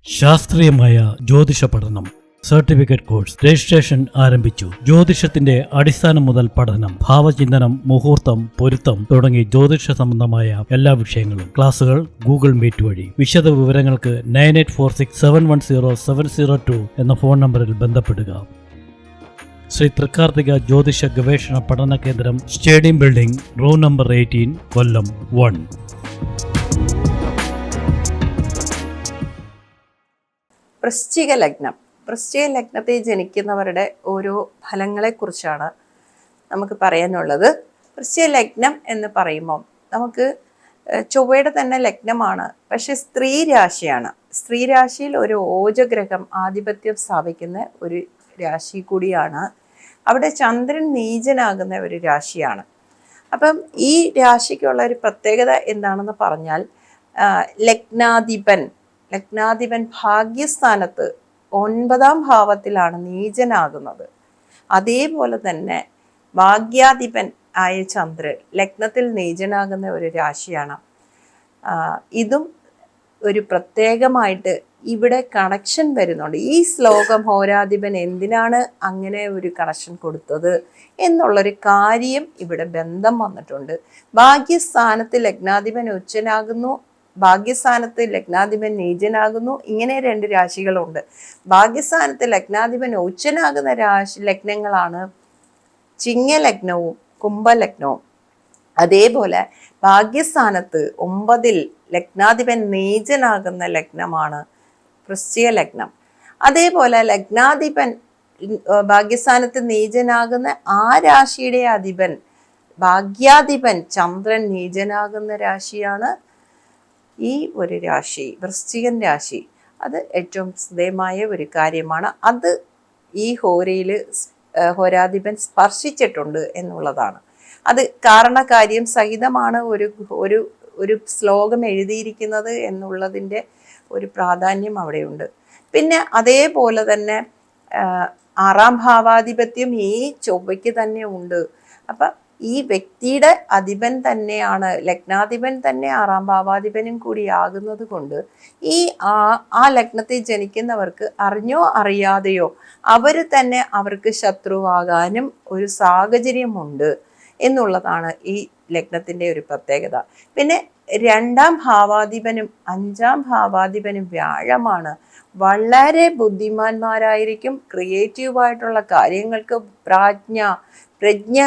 ശാസ്ത്രീയമായ ജ്യോതിഷ പഠനം സർട്ടിഫിക്കറ്റ് കോഴ്സ് രജിസ്ട്രേഷൻ ആരംഭിച്ചു. ജ്യോതിഷത്തിന്റെ അടിസ്ഥാനം മുതൽ പഠനം, ഭാവചിന്തനം, മുഹൂർത്തം, പൊരുത്തം തുടങ്ങി ജ്യോതിഷ സംബന്ധമായ എല്ലാ വിഷയങ്ങളും. ക്ലാസുകൾ ഗൂഗിൾ മീറ്റ് വഴി. വിശദ വിവരങ്ങൾക്ക് 9846710702 എന്ന ഫോൺ നമ്പറിൽ ബന്ധപ്പെടുക. ശ്രീ തൃക്കാർത്തിക ജ്യോതിഷ ഗവേഷണ പഠന കേന്ദ്രം, സ്റ്റേഡിയം ബിൽഡിംഗ്, റൂം നമ്പർ 18, കൊല്ലം 1. വൃശ്ചിക ലഗ്നത്തിൽ ജനിക്കുന്നവരുടെ ഓരോ ഫലങ്ങളെക്കുറിച്ചാണ് നമുക്ക് പറയാനുള്ളത്. വൃശ്ചിക ലഗ്നം എന്ന് പറയുമ്പം നമുക്ക് ചൊവ്വയുടെ തന്നെ ലഗ്നമാണ്, പക്ഷെ സ്ത്രീ രാശിയാണ്. സ്ത്രീ രാശിയിൽ ഒരു ഓജഗ്രഹം ആധിപത്യം സ്ഥാപിക്കുന്ന ഒരു രാശി കൂടിയാണ്. അവിടെ ചന്ദ്രൻ നീചനാകുന്ന ഒരു രാശിയാണ്. അപ്പം ഈ രാശിക്കുള്ള ഒരു പ്രത്യേകത എന്താണെന്ന് പറഞ്ഞാൽ, ലഗ്നാധിപൻ ഭാഗ്യസ്ഥാനത്ത് 9ാം ഭാവത്തിലാണ് നീചനാകുന്നത്. അതേപോലെ തന്നെ ഭാഗ്യാധിപൻ ആയ ചന്ദ്രൻ ലഗ്നത്തിൽ നീചനാകുന്ന ഒരു രാശിയാണ്. ഇതും ഒരു പ്രത്യേകമായിട്ട് ഇവിടെ കണക്ഷൻ വരുന്നുണ്ട്. ഈ ശ്ലോകം ഹോരാധിപൻ എന്തിനാണ് അങ്ങനെ ഒരു കണക്ഷൻ കൊടുത്തത് എന്നുള്ളൊരു കാര്യം ഇവിടെ ബന്ധം വന്നിട്ടുണ്ട്. ഭാഗ്യസ്ഥാനത്ത് ലഗ്നാധിപൻ ഉച്ചനാകുന്നു, ഭാഗ്യസ്ഥാനത്ത് ലഗ്നാധിപൻ നീചനാകുന്നു. ഇങ്ങനെ 2 രാശികളുണ്ട്. ഭാഗ്യസ്ഥാനത്ത് ലഗ്നാധിപൻ ഉച്ചനാകുന്ന ലഗ്നങ്ങളാണ് ചിങ്ങലഗ്നവും കുംഭലഗ്നവും. അതേപോലെ ഭാഗ്യസ്ഥാനത്ത് 9ൽ ലഗ്നാധിപൻ നീചനാകുന്ന ലഗ്നമാണ് വൃശ്ചിക ലഗ്നം. അതേപോലെ ലഗ്നാധിപൻ ഭാഗ്യസ്ഥാനത്ത് നീചനാകുന്ന ആ രാശിയുടെ അധിപൻ ഭാഗ്യാധിപൻ ചന്ദ്രൻ നീചനാകുന്ന രാശിയാണ് ഈ ഒരു രാശി, വൃശ്ചികൻ രാശി. അത് ഏറ്റവും ശ്രദ്ധേയമായ ഒരു കാര്യമാണ്. അത് ഈ ഹോരാധിപൻ സ്പർശിച്ചിട്ടുണ്ട് എന്നുള്ളതാണ്. അത് കാരണകാര്യം സഹിതമാണ് ഒരു ശ്ലോകം എഴുതിയിരിക്കുന്നത് എന്നുള്ളതിൻ്റെ ഒരു പ്രാധാന്യം അവിടെയുണ്ട്. പിന്നെ അതേപോലെ തന്നെ 6ാം ഭാവാധിപത്യം ഈ ചൊവ്വയ്ക്ക് തന്നെ ഉണ്ട്. അപ്പം ഈ വ്യക്തിയുടെ അധിപൻ തന്നെയാണ്, ലഗ്നാധിപൻ തന്നെ 6ാം ഭാവാധിപനും കൂടി ആകുന്നത് കൊണ്ട് ആ ലഗ്നത്തിൽ ജനിക്കുന്നവർക്ക് അറിഞ്ഞോ അറിയാതെയോ അവർ തന്നെ അവർക്ക് ശത്രുവാകാനും ഒരു സാഹചര്യമുണ്ട് എന്നുള്ളതാണ് ഈ ലഗ്നത്തിൻ്റെ ഒരു പ്രത്യേകത. പിന്നെ 2ാം ഭാവാധിപനും 5ാം ഭാവാധിപനും വ്യാഴമാണ്. വളരെ ബുദ്ധിമാന്മാരായിരിക്കും, ക്രിയേറ്റീവായിട്ടുള്ള കാര്യങ്ങൾക്ക് പ്രജ്ഞ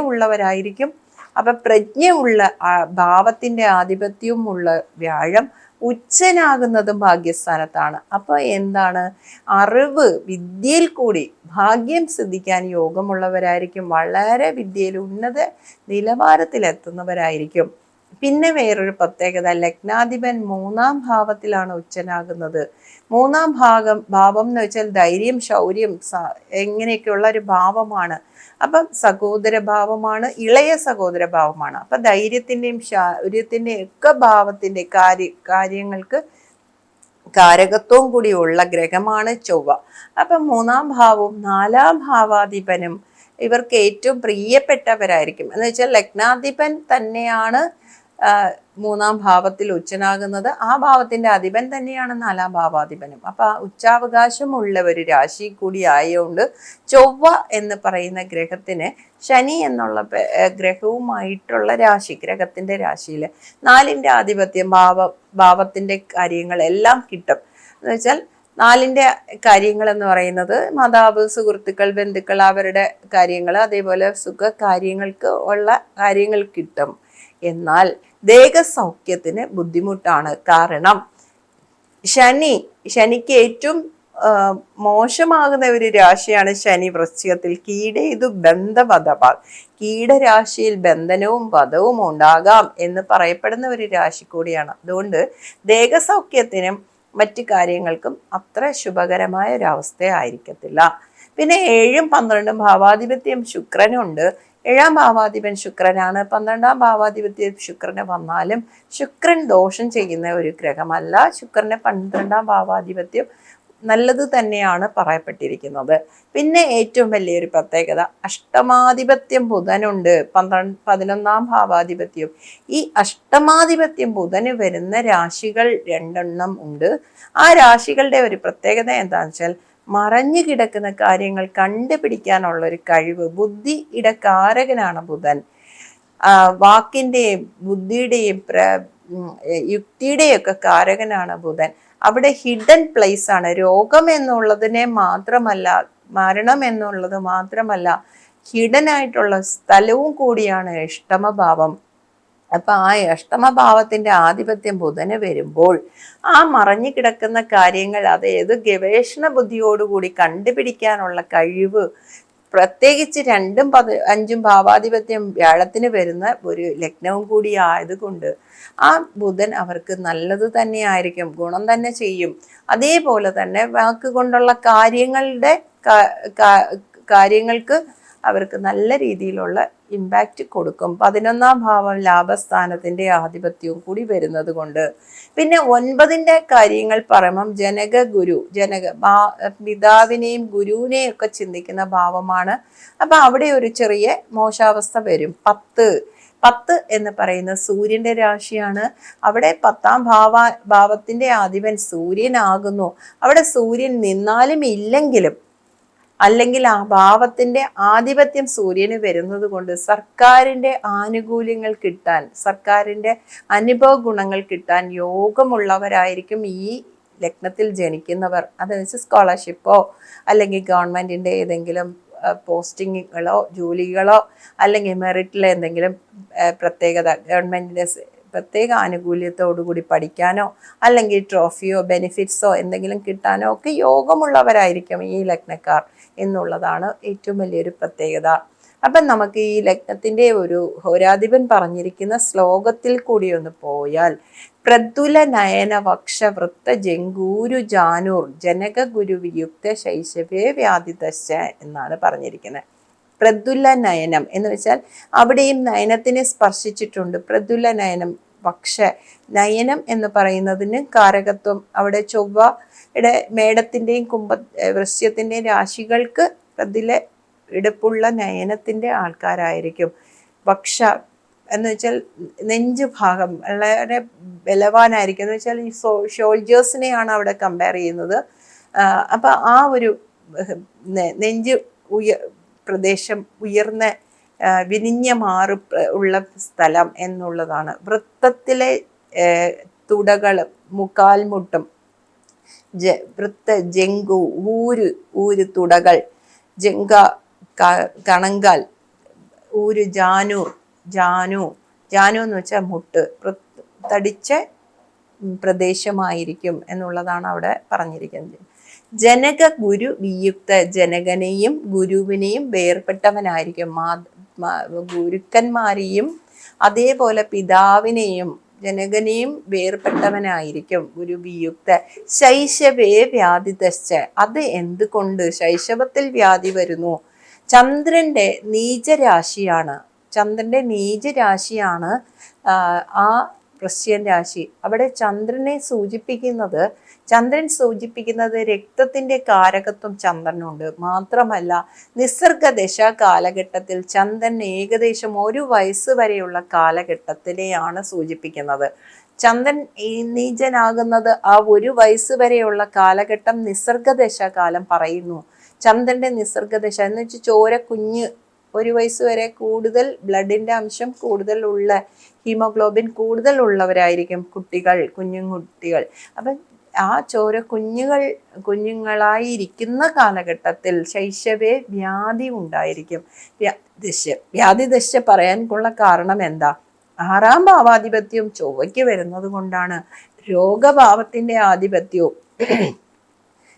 ഉള്ളവരായിരിക്കും. അപ്പൊ പ്രജ്ഞയുള്ള ഭാവത്തിന്റെ ആധിപത്യവുമുള്ള വ്യാഴം ഉച്ചനാകുന്നതും ഭാഗ്യസ്ഥാനത്താണ്. അപ്പൊ എന്താണ്, അറിവ്, വിദ്യയിൽ കൂടി ഭാഗ്യം സിദ്ധിക്കാൻ യോഗമുള്ളവരായിരിക്കും. വളരെ വിദ്യയിൽ ഉന്നത നിലവാരത്തിലെത്തുന്നവരായിരിക്കും. പിന്നെ വേറൊരു പ്രത്യേകത, ലഗ്നാധിപൻ 3ാം ഭാവത്തിലാണ് ഉച്ചനാകുന്നത്. 3ാം ഭാവം എന്ന് വെച്ചാൽ ധൈര്യം, ശൗര്യം എങ്ങനെയൊക്കെയുള്ള ഒരു ഭാവമാണ്. അപ്പം സഹോദര ഭാവമാണ്, ഇളയ സഹോദര ഭാവമാണ്. അപ്പം ധൈര്യത്തിൻ്റെയും ശൗര്യത്തിൻ്റെയും ഒക്കെ ഭാവത്തിൻ്റെ കാര്യങ്ങൾക്ക് കാരകത്വവും കൂടിയുള്ള ഗ്രഹമാണ് ചൊവ്വ. അപ്പം 3ാം ഭാവവും 4ാം ഭാവാധിപനും ഇവർക്ക് ഏറ്റവും പ്രിയപ്പെട്ടവരായിരിക്കും. എന്ന് വെച്ചാൽ ലഗ്നാധിപൻ തന്നെയാണ് 3ാം ഭാവത്തിൽ ഉച്ചനാകുന്നത്. ആ ഭാവത്തിന്റെ അധിപൻ തന്നെയാണ് 4ാം ഭാവാധിപനും. അപ്പൊ ഉച്ചാവകാശമുള്ള ഒരു രാശി കൂടി ആയതുകൊണ്ട് ചൊവ്വ എന്ന് പറയുന്ന ഗ്രഹത്തിന് ശനി എന്നുള്ള ഗ്രഹവുമായിട്ടുള്ള രാശി, ഗ്രഹത്തിന്റെ രാശിയിൽ 4ന്റെ ആധിപത്യം, ഭാവത്തിന്റെ കാര്യങ്ങളെല്ലാം കിട്ടും. എന്ന് വെച്ചാൽ 4ന്റെ കാര്യങ്ങൾ എന്ന് പറയുന്നത് മാതാവ്, സുഹൃത്തുക്കൾ, ബന്ധുക്കൾ, അവരുടെ കാര്യങ്ങൾ, അതേപോലെ സുഖ കാര്യങ്ങൾക്ക് ഉള്ള കാര്യങ്ങൾ കിട്ടും. എന്നാൽ ദേഹസൗഖ്യത്തിന് ബുദ്ധിമുട്ടാണ്. കാരണം ശനിക്ക് ഏറ്റവും മോശമാകുന്ന ഒരു രാശിയാണ് ശനി വൃശ്ചികത്തിൽ. കീടേതു ബന്ധവധപാൽ, കീടരാശിയിൽ ബന്ധനവും വധവും ഉണ്ടാകാം എന്ന് പറയപ്പെടുന്ന ഒരു രാശി കൂടിയാണ്. അതുകൊണ്ട് ദേഹസൗഖ്യത്തിനും മറ്റു കാര്യങ്ങൾക്കും അത്ര ശുഭകരമായ ഒരവസ്ഥ ആയിരിക്കത്തില്ല. പിന്നെ 7ഉം 12ഉം ഭാവാധിപത്യം ശുക്രനുണ്ട്. 7ാം ഭാവാധിപൻ ശുക്രനാണ്. 12ാം ഭാവാധിപത്യം ശുക്രന് വന്നാലും ശുക്രൻ ദോഷം ചെയ്യുന്ന ഒരു ഗ്രഹമല്ല. ശുക്രന്റെ 12ാം ഭാവാധിപത്യം നല്ലത് തന്നെയാണ് പറയപ്പെട്ടിരിക്കുന്നത്. പിന്നെ ഏറ്റവും വലിയൊരു പ്രത്യേകത, അഷ്ടമാധിപത്യം ബുധനുണ്ട്, 11ാം ഭാവാധിപത്യം. ഈ അഷ്ടമാധിപത്യം ബുധന് വരുന്ന രാശികൾ 2 ഉണ്ട്. ആ രാശികളുടെ ഒരു പ്രത്യേകത എന്താണെന്ന് വെച്ചാൽ മറഞ്ഞു കിടക്കുന്ന കാര്യങ്ങൾ കണ്ടുപിടിക്കാനുള്ള ഒരു കഴിവ്, ബുദ്ധിയുടെ കാരകനാണ് ബുധൻ. വാക്കിന്റെയും ബുദ്ധിയുടെയും യുക്തിയുടെയും ഒക്കെ കാരകനാണ് ബുധൻ. അവിടെ ഹിഡൻ പ്ലേസ് ആണ്. രോഗം എന്നുള്ളതിനെ മാത്രമല്ല, മരണം എന്നുള്ളത് മാത്രമല്ല, ഹിഡൻ ആയിട്ടുള്ള സ്ഥലവും കൂടിയാണ് അഷ്ടമഭാവം. അപ്പൊ ആ അഷ്ടമഭാവത്തിന്റെ ആധിപത്യം ബുധന് വരുമ്പോൾ ആ മറഞ്ഞു കിടക്കുന്ന കാര്യങ്ങൾ അത് ഏത് ഗവേഷണ ബുദ്ധിയോടുകൂടി കണ്ടുപിടിക്കാനുള്ള കഴിവ്, പ്രത്യേകിച്ച് 2ഉം 5ഉം ഭാവാധിപത്യം വ്യാഴത്തിന് വരുന്ന ഒരു ലഗ്നവും കൂടി ആയതുകൊണ്ട് ആ ബുധൻ അവർക്ക് നല്ലത് തന്നെ ആയിരിക്കും, ഗുണം തന്നെ ചെയ്യും. അതേപോലെ തന്നെ വാക്കുകൊണ്ടുള്ള കാര്യങ്ങൾക്ക് അവർക്ക് നല്ല രീതിയിലുള്ള ഇമ്പാക്റ്റ് കൊടുക്കും. 11ാം ഭാവം ലാഭസ്ഥാനത്തിന്റെ ആധിപത്യവും കൂടി വരുന്നത് കൊണ്ട്. പിന്നെ 9ന്റെ കാര്യങ്ങൾ പറയുമ്പം ഗുരു പിതാവിനെയും ഗുരുവിനെയും ഒക്കെ ചിന്തിക്കുന്ന ഭാവമാണ്. അപ്പൊ അവിടെ ഒരു ചെറിയ മോശാവസ്ഥ വരും. 10 എന്ന് പറയുന്ന സൂര്യന്റെ രാശിയാണ്. അവിടെ 10ാം ഭാവത്തിന്റെ അധിപൻ സൂര്യനാകുന്നു. അവിടെ സൂര്യൻ നിന്നാലും ഇല്ലെങ്കിലും, അല്ലെങ്കിൽ ആ ഭാവത്തിന്റെ ആധിപത്യം സൂര്യന് വരുന്നത് കൊണ്ട് സർക്കാരിന്റെ ആനുകൂല്യങ്ങൾ കിട്ടാൻ, സർക്കാരിന്റെ അനുഭവ ഗുണങ്ങൾ കിട്ടാൻ യോഗമുള്ളവരായിരിക്കും ഈ ലഗ്നത്തിൽ ജനിക്കുന്നവർ. അതെന്ന് സ്കോളർഷിപ്പോ അല്ലെങ്കിൽ ഗവൺമെന്റിന്റെ ഏതെങ്കിലും പോസ്റ്റിങ്ങുകളോ ജോലികളോ അല്ലെങ്കിൽ മെറിറ്റിലെ എന്തെങ്കിലും പ്രത്യേകത, ഗവൺമെന്റിന്റെ പ്രത്യേക ആനുകൂല്യത്തോടുകൂടി പഠിക്കാനോ അല്ലെങ്കിൽ ട്രോഫിയോ ബെനിഫിറ്റ്സോ എന്തെങ്കിലും കിട്ടാനോ ഒക്കെ യോഗമുള്ളവരായിരിക്കും ഈ ലഗ്നക്കാർ എന്നുള്ളതാണ് ഏറ്റവും വലിയൊരു പ്രത്യേകത. അപ്പം നമുക്ക് ഈ ലഗ്നത്തിന്റെ ഒരു ഹോരാധിപൻ പറഞ്ഞിരിക്കുന്ന ശ്ലോകത്തിൽ കൂടി ഒന്ന് പോയാൽ, പ്രതുല നയന വക്ഷ വൃത്ത ജംഗൂരു ജാനൂർ ജനക ഗുരു വിയുക്ത ശൈശവേ വ്യാധിതശ്ച എന്നാണ് പറഞ്ഞിരിക്കുന്നത്. പ്രതുല നയനം എന്ന് വെച്ചാൽ അവിടെയും നയനത്തിനെ സ്പർശിച്ചിട്ടുണ്ട്. പ്രതുല നയനം, പക്ഷ നയനം എന്ന് പറയുന്നതിന് കാരകത്വം അവിടെ ചൊവ്വയുടെ മേടത്തിന്റെയും വൃശ്യത്തിന്റെയും രാശികൾക്ക് പ്രതുല ഇടുപ്പുള്ള നയനത്തിന്റെ ആൾക്കാരായിരിക്കും. വക്ഷ എന്ന് വെച്ചാൽ നെഞ്ചു ഭാഗം വളരെ ബലവാനായിരിക്കും എന്ന് വെച്ചാൽ ഈ ഷോൾജേഴ്സിനെയാണ് അവിടെ കമ്പയർ ചെയ്യുന്നത്. അപ്പൊ ആ ഒരു നെഞ്ച് പ്രദേശം ഉയർന്ന വിരിഞ്ഞ മാറ് ഉള്ള സ്ഥലം എന്നുള്ളതാണ്. വൃത്തത്തിലെ തുടകൾ മുക്കാൽമുട്ടും, വൃത്ത ജങ്കു ഊര് തുടകൾ, ജങ്ക കണങ്കാൽ, ഊര് ജാനു എന്ന് വെച്ചാൽ മുട്ട്, തടിച്ച പ്രദേശമായിരിക്കും എന്നുള്ളതാണ് അവിടെ പറഞ്ഞിരിക്കുന്നത്. ജനക ഗുരു വിയുക്ത, ജനകനെയും ഗുരുവിനെയും വേർപെട്ടവനായിരിക്കും. ഗുരുക്കന്മാരെയും അതേപോലെ പിതാവിനെയും ജനകനെയും വേർപെട്ടവനായിരിക്കും ഗുരു വിയുക്ത. ശൈശവേ വ്യാധിതശ്ച, അത് എന്തുകൊണ്ട് ശൈശവത്തിൽ വ്യാധി വരുന്നു? ചന്ദ്രന്റെ നീചരാശിയാണ്. ചന്ദ്രന്റെ നീചരാശിയാണ് ആ വൃശ്യൻ രാശി. അവിടെ ചന്ദ്രൻ സൂചിപ്പിക്കുന്നത് രക്തത്തിന്റെ കാരകത്വം ചന്ദ്രനുണ്ട്. മാത്രമല്ല നിസർഗദശ കാലഘട്ടത്തിൽ ചന്ദ്രൻ ഏകദേശം 1 വയസ്സ് വരെയുള്ള കാലഘട്ടത്തിലെയാണ് സൂചിപ്പിക്കുന്നത്. ചന്ദ്രൻ നീചനാകുന്നത് ആ 1 വയസ്സ് വരെയുള്ള കാലഘട്ടം നിസർഗദശ കാലം പറയുന്നു. ചന്ദ്രന്റെ നിസർഗദശ എന്ന് വെച്ചാൽ ചോര കുഞ്ഞ് 1 വയസ്സ് വരെ കൂടുതൽ ബ്ലഡിന്റെ അംശം കൂടുതൽ ഉള്ള, ഹീമോഗ്ലോബിൻ കൂടുതൽ ഉള്ളവരായിരിക്കും കുഞ്ഞുകുട്ടികൾ. അപ്പം ആ ചോര കുഞ്ഞുങ്ങളായിരിക്കുന്ന കാലഘട്ടത്തിൽ ശൈശവേ വ്യാധി ഉണ്ടായിരിക്കും. വ്യാധിദശ പറയാനുള്ള കാരണം എന്താ? 6ാം ഭാവാധിപത്യവും ചൊവ്വയ്ക്ക് വരുന്നത് കൊണ്ടാണ്. രോഗഭാവത്തിന്റെ ആധിപത്യവും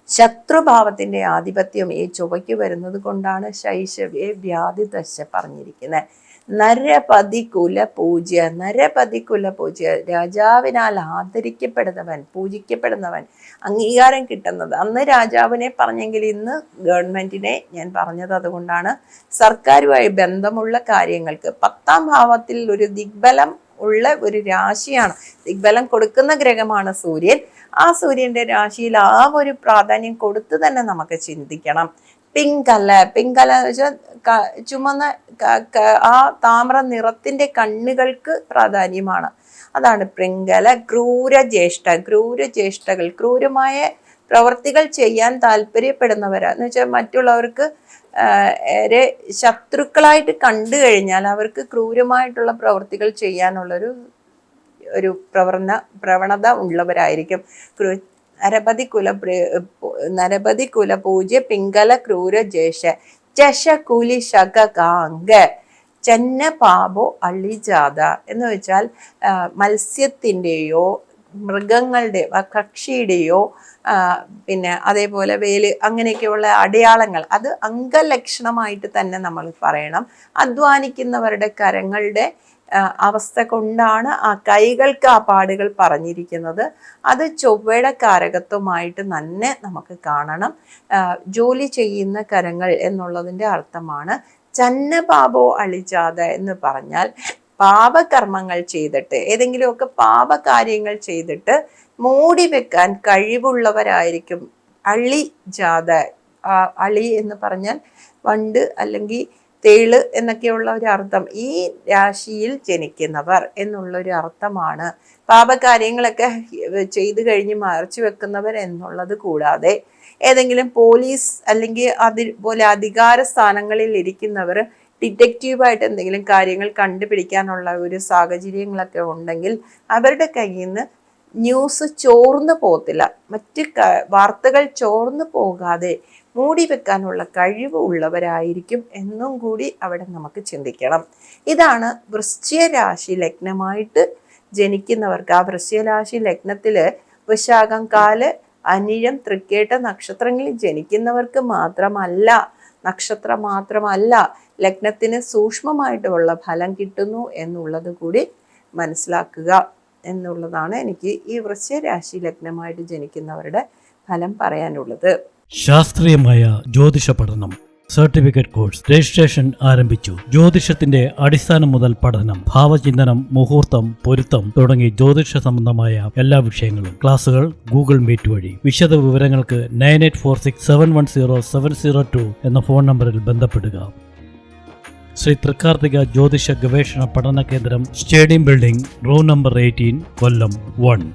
ശത്രുഭാവത്തിന്റെ ആധിപത്യം ഈ ചൊവ്വയ്ക്ക് വരുന്നത് കൊണ്ടാണ് ശൈശവേ വ്യാധിദശ പറഞ്ഞിരിക്കുന്നത്. നരപതി കുല പൂജ്യ, രാജാവിനാൽ ആദരിക്കപ്പെടുന്നവൻ, പൂജിക്കപ്പെടുന്നവൻ, അംഗീകാരം കിട്ടുന്നത്. അന്ന് രാജാവിനെ പറഞ്ഞെങ്കിൽ ഇന്ന് ഗവൺമെന്റിനെ ഞാൻ പറഞ്ഞത് അതുകൊണ്ടാണ്. സർക്കാരുമായി ബന്ധമുള്ള കാര്യങ്ങൾക്ക് 10ാം ഭാവത്തിൽ ഒരു ദിഗ്ബലം ഉള്ള ഒരു രാശിയാണ്. ദിഗ്ബലം കൊടുക്കുന്ന ഗ്രഹമാണ് സൂര്യൻ. ആ സൂര്യന്റെ രാശിയിൽ ആ ഒരു പ്രാധാന്യം കൊടുത്ത് തന്നെ നമുക്ക് ചിന്തിക്കണം. പിങ്കല എന്ന് വെച്ചാൽ ചുമന്ന ആ താമ്ര നിറത്തിന്റെ കണ്ണുകൾക്ക് പ്രാധാന്യമാണ്. അതാണ് പിങ്കല. ക്രൂരചേഷ്ടകൾ, ക്രൂരമായ പ്രവർത്തികൾ ചെയ്യാൻ താല്പര്യപ്പെടുന്നവരാ എന്ന് വെച്ചാൽ മറ്റുള്ളവർക്ക് ശത്രുക്കളായിട്ട് കണ്ടു കഴിഞ്ഞാൽ അവർക്ക് ക്രൂരമായിട്ടുള്ള പ്രവർത്തികൾ ചെയ്യാനുള്ളൊരു പ്രവണത ഉള്ളവരായിരിക്കും. നരപതി കുല പൂജ്യ പിങ്കല ക്രൂര ജേഷ ചശകുലി ശകാംഗ ചെന്ന പാപോ അള്ളിജാത എന്ന് വെച്ചാൽ മത്സ്യത്തിൻ്റെയോ മൃഗങ്ങളുടെ കക്ഷിയുടെയോ പിന്നെ അതേപോലെ വേല് അങ്ങനെയൊക്കെയുള്ള അടയാളങ്ങൾ, അത് അംഗലക്ഷണമായിട്ട് തന്നെ നമ്മൾ പറയണം. അധ്വാനിക്കുന്നവരുടെ കരങ്ങളുടെ അവസ്ഥ കൊണ്ടാണ് ആ കൈകൾക്ക് ആ പാടുകൾ പറഞ്ഞിരിക്കുന്നത്. അത് ചൊവ്വയുടെ കാരകത്വമായിട്ട് തന്നെ നമുക്ക് കാണണം. ജോലി ചെയ്യുന്ന കരങ്ങൾ എന്നുള്ളതിൻ്റെ അർത്ഥമാണ്. ചന്ന പാപോ അളിജാത എന്ന് പറഞ്ഞാൽ പാപകർമ്മങ്ങൾ ചെയ്തിട്ട്, ഏതെങ്കിലുമൊക്കെ പാപകാര്യങ്ങൾ ചെയ്തിട്ട് മൂടി വെക്കാൻ കഴിവുള്ളവരായിരിക്കും. അളിജാത, അളി എന്ന് പറഞ്ഞാൽ വണ്ട് അല്ലെങ്കിൽ തേള് എന്നൊക്കെയുള്ള ഒരു അർത്ഥം. ഈ രാശിയിൽ ജനിക്കുന്നവർ എന്നുള്ളൊരു അർത്ഥമാണ്. പാപകാര്യങ്ങളൊക്കെ ചെയ്തു കഴിഞ്ഞ് മറച്ചു വെക്കുന്നവർ എന്നുള്ളത് കൂടാതെ ഏതെങ്കിലും പോലീസ് അല്ലെങ്കിൽ അതുപോലെ അധികാര സ്ഥാനങ്ങളിൽ ഇരിക്കുന്നവർ ഡിറ്റക്റ്റീവായിട്ട് എന്തെങ്കിലും കാര്യങ്ങൾ കണ്ടുപിടിക്കാനുള്ള ഒരു സാഹചര്യങ്ങളൊക്കെ ഉണ്ടെങ്കിൽ അവരുടെ കയ്യിൽ നിന്ന് ന്യൂസ് ചോർന്നു പോകത്തില്ല. മറ്റ് വാർത്തകൾ ചോർന്നു പോകാതെ മൂടി വെക്കാനുള്ള കഴിവ് ഉള്ളവരായിരിക്കും എന്നും കൂടി അവിടെ നമുക്ക് ചിന്തിക്കണം. ഇതാണ് വൃശ്ചിക രാശി ലഗ്നമായിട്ട് ജനിക്കുന്നവർക്ക്. ആ വൃശ്ചിക രാശി ലഗ്നത്തില് വിശാഖം, കാല്, അനിഴം, തൃക്കേട്ട നക്ഷത്രങ്ങളിൽ ജനിക്കുന്നവർക്ക് നക്ഷത്രം മാത്രമല്ല ലഗ്നത്തിന് സൂക്ഷ്മമായിട്ടുള്ള ഫലം കിട്ടുന്നു എന്നുള്ളത് കൂടി മനസ്സിലാക്കുക എന്നുള്ളതാണ് എനിക്ക് ഈ വൃശ്ചിക രാശി ലഗ്നമായിട്ട് ജനിക്കുന്നവരുടെ ഫലം പറയാനുള്ളത്. ശാസ്ത്രീയമായ ജ്യോതിഷ പഠനം സർട്ടിഫിക്കറ്റ് കോഴ്സ് രജിസ്ട്രേഷൻ ആരംഭിച്ചു. ജ്യോതിഷത്തിന്റെ അടിസ്ഥാനം മുതൽ പഠനം, ഭാവചിന്തനം, മുഹൂർത്തം, പൊരുത്തം തുടങ്ങി ജ്യോതിഷ സംബന്ധമായ എല്ലാ വിഷയങ്ങളും. ക്ലാസുകൾ ഗൂഗിൾ മീറ്റ് വഴി. വിശദ വിവരങ്ങൾക്ക് 9846710702 എന്ന ഫോൺ നമ്പറിൽ ബന്ധപ്പെടുക. ശ്രീ തൃക്കാർത്തിക ജ്യോതിഷ ഗവേഷണ പഠന കേന്ദ്രം, സ്റ്റേഡിയം ബിൽഡിംഗ്, റൂം നമ്പർ 18, കൊല്ലം 1.